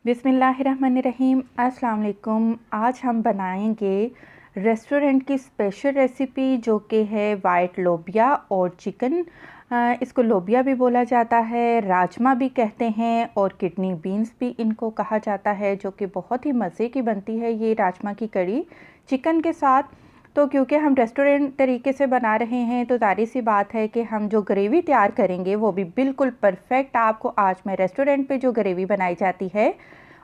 बिस्मिल्लाहिर्रहमानिर्रहीम। अस्सलाम वालेकुम। आज हम बनाएंगे रेस्टोरेंट की स्पेशल रेसिपी जो कि है वाइट लोबिया और चिकन। इसको लोबिया भी बोला जाता है, राजमा भी कहते हैं और किडनी बीन्स भी इनको कहा जाता है, जो कि बहुत ही मज़े की बनती है ये राजमा की कड़ी चिकन के साथ। तो क्योंकि हम रेस्टोरेंट तरीके से बना रहे हैं तो ज़ाहिर सी बात है कि हम जो ग्रेवी तैयार करेंगे वो भी बिल्कुल परफेक्ट आपको आज मैं रेस्टोरेंट पे जो ग्रेवी बनाई जाती है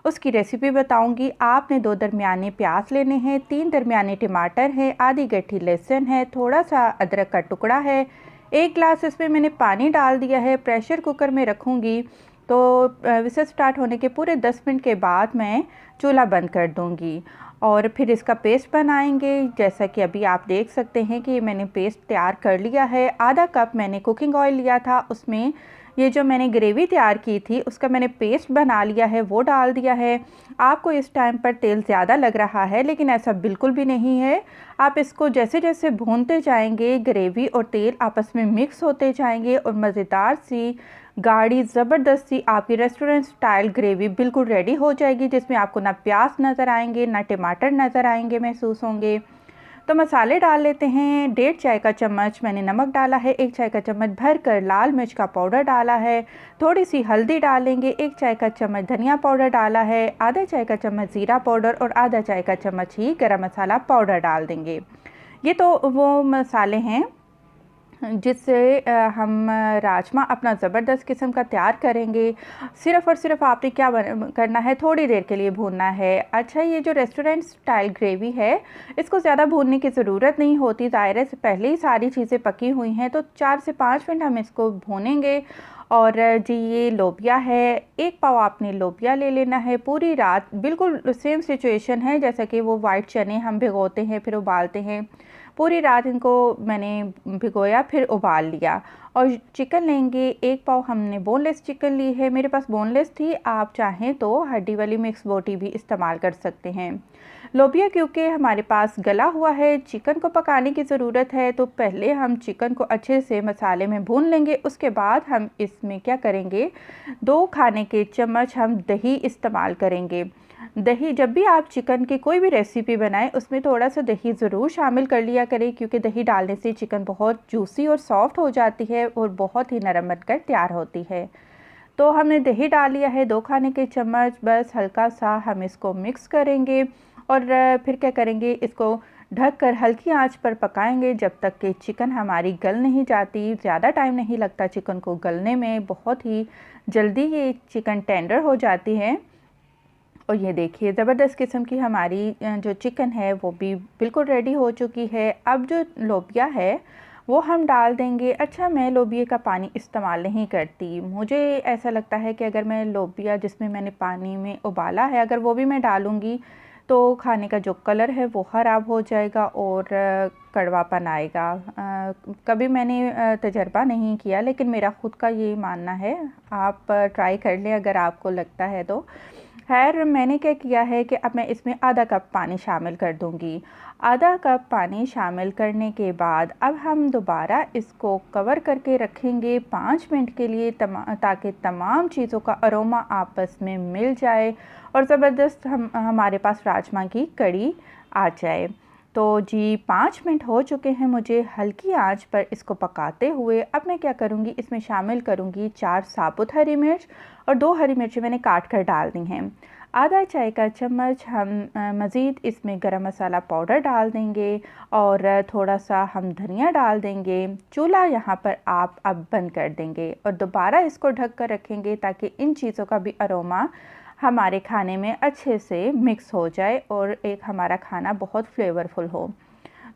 उसकी रेसिपी बताऊंगी। आपने 2 दरमियाने प्याज लेने हैं, 3 दरमियाने टमाटर हैं, आधी गट्ठी लहसुन है, थोड़ा सा अदरक का टुकड़ा है, 1 गिलास इसमें मैंने पानी डाल दिया है। प्रेशर कुकर में रखूँगी तो विसल स्टार्ट होने के पूरे 10 मिनट के बाद मैं चूल्हा बंद कर दूँगी और फिर इसका पेस्ट बनाएंगे। जैसा कि अभी आप देख सकते हैं कि मैंने पेस्ट तैयार कर लिया है। आधा कप मैंने कुकिंग ऑयल लिया था, उसमें ये जो मैंने ग्रेवी तैयार की थी उसका मैंने पेस्ट बना लिया है, वो डाल दिया है। आपको इस टाइम पर तेल ज़्यादा लग रहा है लेकिन ऐसा बिल्कुल भी नहीं है। आप इसको जैसे जैसे भूनते जाएंगे ग्रेवी और तेल आपस में मिक्स होते जाएंगे और मज़ेदार सी गाढ़ी ज़बरदस्त सी आपकी रेस्टोरेंट स्टाइल ग्रेवी बिल्कुल रेडी हो जाएगी, जिसमें आपको ना प्याज नज़र आएंगे ना टमाटर नज़र आएंगे महसूस होंगे। तो मसाले डाल लेते हैं। 1.5 चाय का चम्मच मैंने नमक डाला है, 1 चाय का चम्मच भर कर लाल मिर्च का पाउडर डाला है, थोड़ी सी हल्दी डालेंगे, 1 चाय का चम्मच धनिया पाउडर डाला है, आधा चाय का चम्मच ज़ीरा पाउडर और आधा चाय का चम्मच ही गरम मसाला पाउडर डाल देंगे। ये तो वो मसाले हैं जिससे हम राजमा अपना ज़बरदस्त किस्म का तैयार करेंगे। सिर्फ़ और सिर्फ आपने क्या करना है, थोड़ी देर के लिए भूनना है। अच्छा, ये जो रेस्टोरेंट स्टाइल ग्रेवी है इसको ज़्यादा भूनने की ज़रूरत नहीं होती, दायरे से पहले ही सारी चीज़ें पकी हुई हैं, तो 4 से 5 मिनट हम इसको भूनेंगे। और जी ये लोबिया है, 1 पाव आपने लोबिया ले लेना है। पूरी रात बिल्कुल सेम सिचुएशन है जैसा कि वो वाइट चने हम भिगोते हैं फिर उबालते हैं। पूरी रात इनको मैंने भिगोया फिर उबाल लिया। और चिकन लेंगे, 1 पाव हमने बोनलेस चिकन ली है, मेरे पास बोनलेस थी, आप चाहें तो हड्डी वाली मिक्स बोटी भी इस्तेमाल कर सकते हैं। लोबिया क्योंकि हमारे पास गला हुआ है, चिकन को पकाने की ज़रूरत है, तो पहले हम चिकन को अच्छे से मसाले में भून लेंगे। उसके बाद हम इसमें क्या करेंगे, 2 खाने के चम्मच हम दही इस्तेमाल करेंगे। दही जब भी आप चिकन की कोई भी रेसिपी बनाएं उसमें थोड़ा सा दही ज़रूर शामिल कर लिया करें, क्योंकि दही डालने से चिकन बहुत जूसी और सॉफ्ट हो जाती है और बहुत ही नरम बनकर तैयार होती है। तो हमने दही डाल लिया है 2 खाने के चम्मच। बस हल्का सा हम इसको मिक्स करेंगे और फिर क्या करेंगे, इसको ढककर हल्की आंच पर पकाएंगे जब तक कि चिकन हमारी गल नहीं जाती। ज़्यादा टाइम नहीं लगता चिकन को गलने में, बहुत ही जल्दी ये चिकन टेंडर हो जाती है। और ये देखिए ज़बरदस्त किस्म की हमारी जो चिकन है वो भी बिल्कुल रेडी हो चुकी है। अब जो लोबिया है वो हम डाल देंगे। अच्छा, मैं लोबिया का पानी इस्तेमाल नहीं करती, मुझे ऐसा लगता है कि अगर मैं लोबिया जिसमें मैंने पानी में उबाला है अगर वो भी मैं डालूँगी तो खाने का जो कलर है वो ख़राब हो जाएगा और कड़वापन आएगा। कभी मैंने तजर्बा नहीं किया लेकिन मेरा ख़ुद का ये मानना है, आप ट्राई कर लें अगर आपको लगता है तो। खैर, मैंने क्या किया है कि अब मैं इसमें आधा कप पानी शामिल कर दूंगी। आधा कप पानी शामिल करने के बाद अब हम दोबारा इसको कवर करके रखेंगे 5 मिनट के लिए, ताकि तमाम चीज़ों का अरोमा आपस में मिल जाए और ज़बरदस्त हमारे पास राजमा की कड़ी आ जाए। तो जी 5 मिनट हो चुके हैं मुझे हल्की आंच पर इसको पकाते हुए। अब मैं क्या करूँगी, इसमें शामिल करूँगी 4 साबुत हरी मिर्च और 2 हरी मिर्ची मैंने काट कर डाल दी हैं। आधा चाय का चम्मच हम मज़ीद इसमें गरम मसाला पाउडर डाल देंगे और थोड़ा सा हम धनिया डाल देंगे। चूल्हा यहाँ पर आप अब बंद कर देंगे और दोबारा इसको ढक कर रखेंगे ताकि इन चीज़ों का भी अरोमा हमारे खाने में अच्छे से मिक्स हो जाए और एक हमारा खाना बहुत फ्लेवरफुल हो।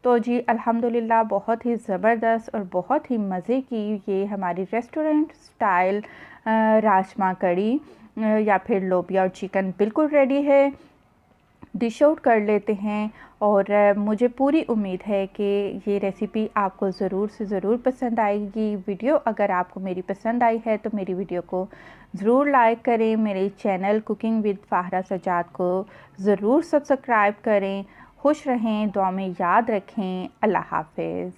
तो जी अल्हम्दुलिल्लाह बहुत ही ज़बरदस्त और बहुत ही मज़े की ये हमारी रेस्टोरेंट स्टाइल राजमा कड़ी या फिर लोबिया और चिकन बिल्कुल रेडी है। डिश आउट कर लेते हैं और मुझे पूरी उम्मीद है कि ये रेसिपी आपको ज़रूर से ज़रूर पसंद आएगी। वीडियो अगर आपको मेरी पसंद आई है तो मेरी वीडियो को ज़रूर लाइक करें, मेरे चैनल कुकिंग विद फ़ाहरा सजाद को ज़रूर सब्सक्राइब करें। खुश रहें, दुआ में याद रखें। अल्लाह हाफ़िज़।